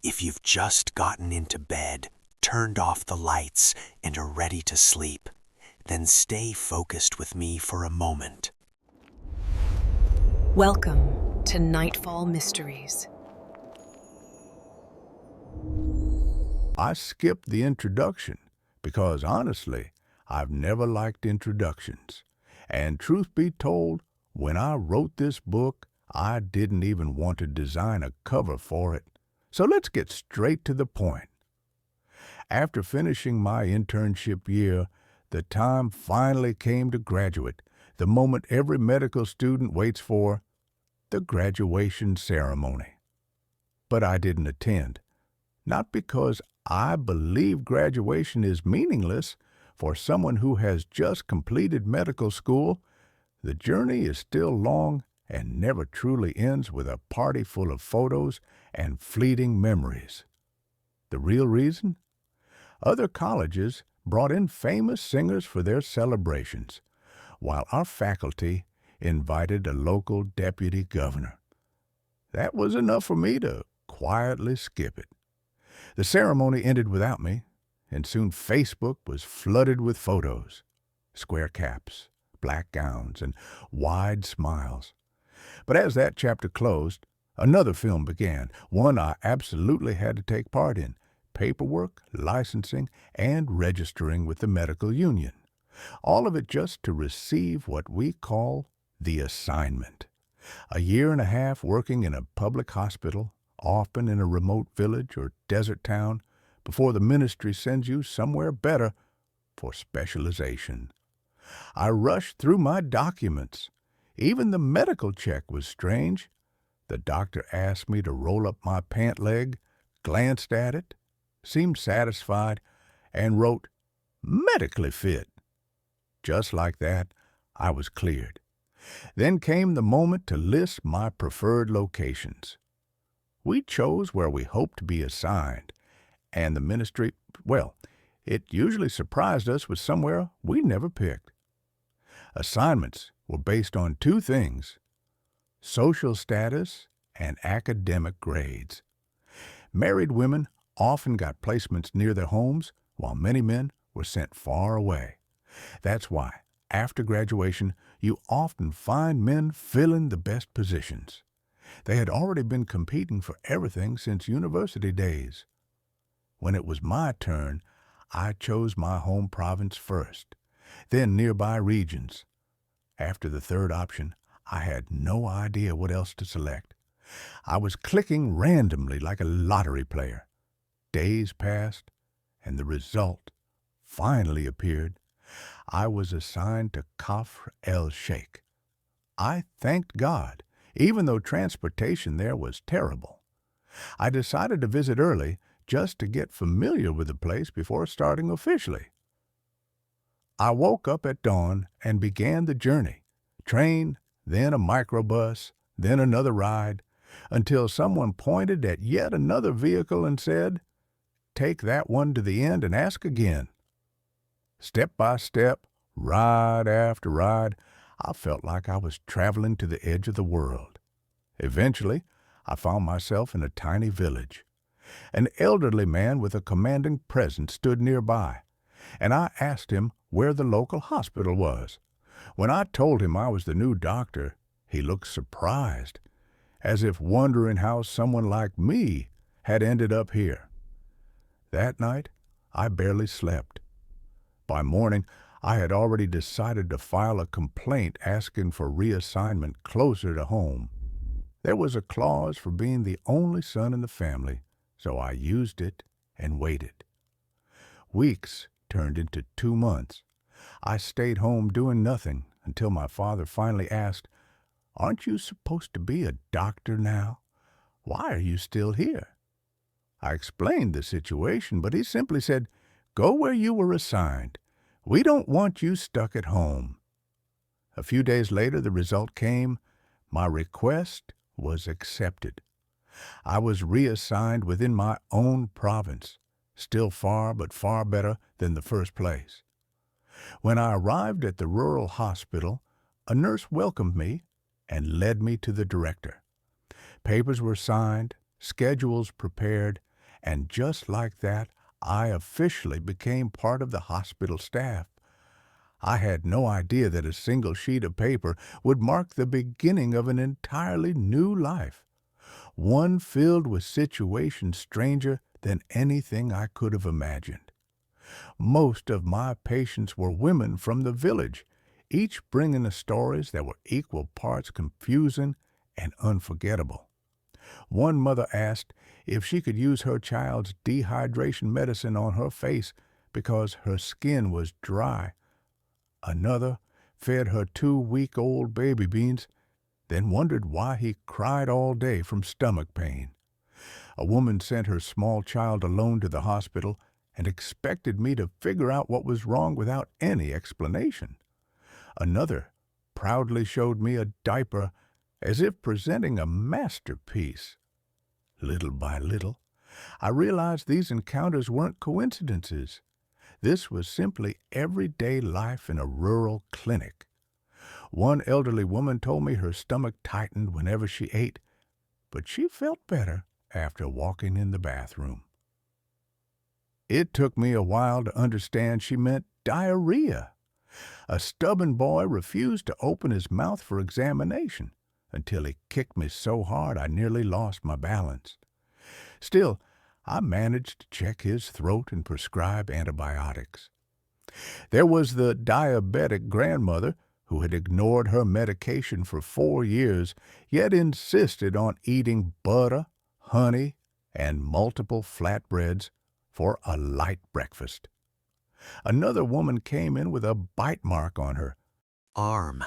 If you've just gotten into bed, turned off the lights, and are ready to sleep, then stay focused with me for a moment. Welcome to Nightfall Mysteries. I skipped the introduction because, honestly, I've never liked introductions. And truth be told, when I wrote this book, I didn't even want to design a cover for it. So let's get straight to the point. After finishing my internship year, the time finally came to graduate, the moment every medical student waits for, the graduation ceremony. But I didn't attend, not because I believe graduation is meaningless. For someone who has just completed medical school, the journey is still long and never truly ends with a party full of photos and fleeting memories. The real reason? Other colleges brought in famous singers for their celebrations, while our faculty invited a local deputy governor. That was enough for me to quietly skip it. The ceremony ended without me, and soon Facebook was flooded with photos, square caps, black gowns, and wide smiles. But as that chapter closed, another film began, one I absolutely had to take part in: paperwork, licensing, and registering with the medical union. All of it just to receive what we call the assignment. A year and a half working in a public hospital, often in a remote village or desert town, before the ministry sends you somewhere better for specialization. I rushed through my documents. Even the medical check was strange. The doctor asked me to roll up my pant leg, glanced at it, seemed satisfied, and wrote, "Medically fit." Just like that, I was cleared. Then came the moment to list my preferred locations. We chose where we hoped to be assigned, and the ministry, well, it usually surprised us with somewhere we never picked. Assignments were based on two things: social status and academic grades. Married women often got placements near their homes, while many men were sent far away. That's why, after graduation, you often find men filling the best positions. They had already been competing for everything since university days. When it was my turn, I chose my home province first, then nearby regions. After the third option, I had no idea what else to select. I was clicking randomly like a lottery player. Days passed, and the result finally appeared. I was assigned to Kafr el-Sheikh. I thanked God, even though transportation there was terrible. I decided to visit early just to get familiar with the place before starting officially. I woke up at dawn and began the journey. Train, then a microbus, then another ride, until someone pointed at yet another vehicle and said, "Take that one to the end and ask again." Step by step, ride after ride, I felt like I was traveling to the edge of the world. Eventually, I found myself in a tiny village. An elderly man with a commanding presence stood nearby, and I asked him where the local hospital was. When I told him I was the new doctor, he looked surprised, as if wondering how someone like me had ended up here. That night, I barely slept. By morning, I had already decided to file a complaint asking for reassignment closer to home. There was a clause for being the only son in the family, so I used it and waited. Weeks turned into 2 months. I stayed home doing nothing until my father finally asked, "Aren't you supposed to be a doctor now? Why are you still here?" I explained the situation, but he simply said, "Go where you were assigned. We don't want you stuck at home." A few days later, the result came. My request was accepted. I was reassigned within my own province, still far but far better than the first place. When I arrived at the rural hospital, a nurse welcomed me and led me to the director. Papers were signed, schedules prepared, And just like that, I officially became part of the hospital staff. I had no idea that a single sheet of paper would mark the beginning of an entirely new life, one filled with situations stranger than anything I could have imagined. Most of my patients were women from the village, each bringing us stories that were equal parts confusing and unforgettable. One mother asked if she could use her child's dehydration medicine on her face because her skin was dry. Another fed her 2-week-old baby beans, then wondered why he cried all day from stomach pain. A woman sent her small child alone to the hospital and expected me to figure out what was wrong without any explanation. Another proudly showed me a diaper as if presenting a masterpiece. Little by little, I realized these encounters weren't coincidences. This was simply everyday life in a rural clinic. One elderly woman told me her stomach tightened whenever she ate, but she felt better after walking in the bathroom. It took me a while to understand she meant diarrhea. A stubborn boy refused to open his mouth for examination until he kicked me so hard I nearly lost my balance. Still, I managed to check his throat and prescribe antibiotics. There was the diabetic grandmother who had ignored her medication for 4 years, yet insisted on eating butter, honey, and multiple flatbreads for a light breakfast. Another woman came in with a bite mark on her arm,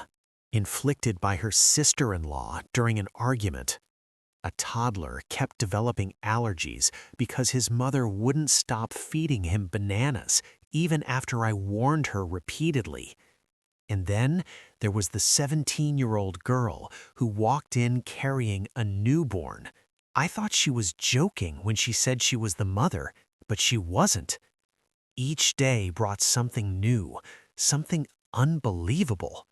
inflicted by her sister-in-law during an argument. A toddler kept developing allergies because his mother wouldn't stop feeding him bananas, even after I warned her repeatedly. And then there was the 17-year-old girl who walked in carrying a newborn. I thought she was joking when she said she was the mother, but she wasn't. Each day brought something new, something unbelievable.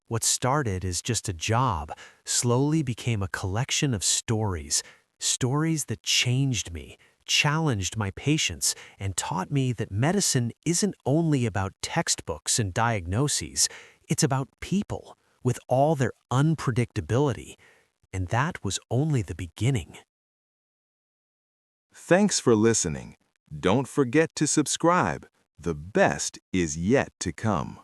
What started as just a job slowly became a collection of stories, stories that changed me, challenged my patience, and taught me that medicine isn't only about textbooks and diagnoses, it's about people with all their unpredictability. And that was only the beginning. Thanks for listening. Don't forget to subscribe. The best is yet to come.